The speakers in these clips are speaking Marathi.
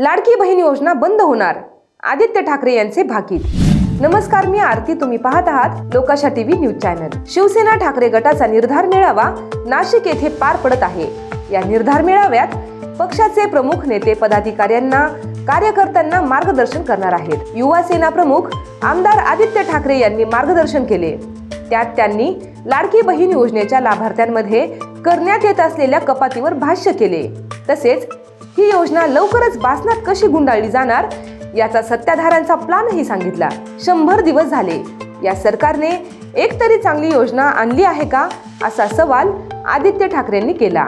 लाडकी बहीण योजना बंद होणार, आदित्य ठाकरे यांचे भाकीत। नमस्कार, मी आरती, तुम्ही पाहत आहात Lokshahi TV news channel. Shivsena Thackeray गटाचा निर्धार मेळावा नाशिक येथे पार पडत आहे। या निर्धार मेळाव्यात पक्षाचे प्रमुख नेते पदाधिकाऱ्यांना कार्यकर्त्यांना मार्गदर्शन करणार आहेत। युवा सेना प्रमुख आमदार आदित्य ठाकरे यांनी मार्गदर्शन केले। त्यात त्यांनी लाडकी बहीण योजनेच्या लाभार्थ्यांमध्ये करण्यात येत असलेल्या कपातीवर भाष्य केले। तसेच ही योजना लवकरच बासनात कशी गुंडाळली जाणार याचा सत्ताधाऱ्यांचा प्लॅनही सांगितला। 100 दिवस झाले, या सरकारने एक तरी चांगली योजना आणली आहे का, असा सवाल आदित्य ठाकरेंनी केला।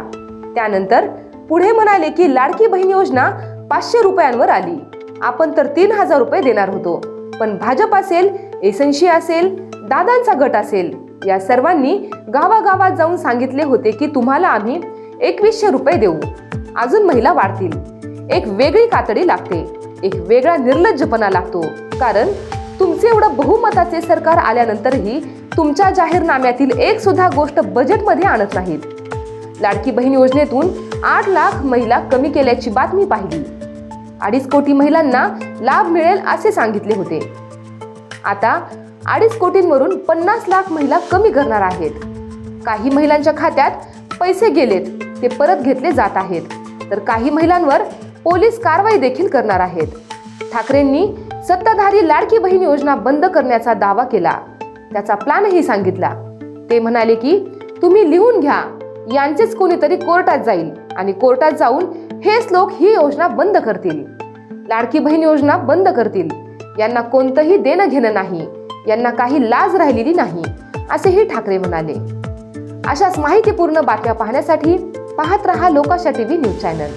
त्यानंतर पुढे म्हणाले की लाडकी बहीण योजना 500 रुपयांवर आली। आपण तर 3000 रुपये देणार होतो, पण भाजप असेल, एसएनसी असेल, दादांचा गट असेल, या सर्वांनी गावागावात जाऊन सांगितले होते की तुम्हाला आम्ही 2100 रुपये देऊ, अजून महिला वाढतील। एक वेगळी कातडी लागते, एक वेगळा निर्लज्जपणा लागतो, कारण तुमचे एवढं बहुमताचे सरकार आल्यानंतरही तुमच्या जाहीरनाम्यातील एक सुद्धा गोष्ट बजेटमध्ये आणत नाहीत। लाडकी बहीण योजनेतून 8 लाख महिला कमी केल्याची बातमी पाहिली। 2.5 कोटी महिलांना लाभ मिळेल असे सांगितले होते। आता 2.5 कोटींवरून 50 लाख महिला कमी करणार आहेत। काही महिलांच्या खात्यात पैसे गेलेत, ते परत घेतले जात आहेत, तर काही महिलांवर पोलीस कारवाई देखील करणार आहेत। ठाकरेंनी सत्ताधारी लाडकी बहीण योजना बंद करण्याचा दावा केला, त्याचा प्लॅनही सांगितला। ते म्हणाले की तुम्ही लिहून घ्या, यांचेच कोणीतरी कोर्टात जाईल आणि कोर्टात जाऊन हेच लोक ही योजना बंद करतील, लाडकी बहीण योजना बंद करतील। यांना कोणतंही देणं घेणं नाही, यांना काही लाज राहिलेली नाही, असेही ठाकरे म्हणाले। अशाच माहितीपूर्ण बातम्या पाहण्यासाठी पाहत रहा लोकाशा टीव्ही न्यूज चॅनल।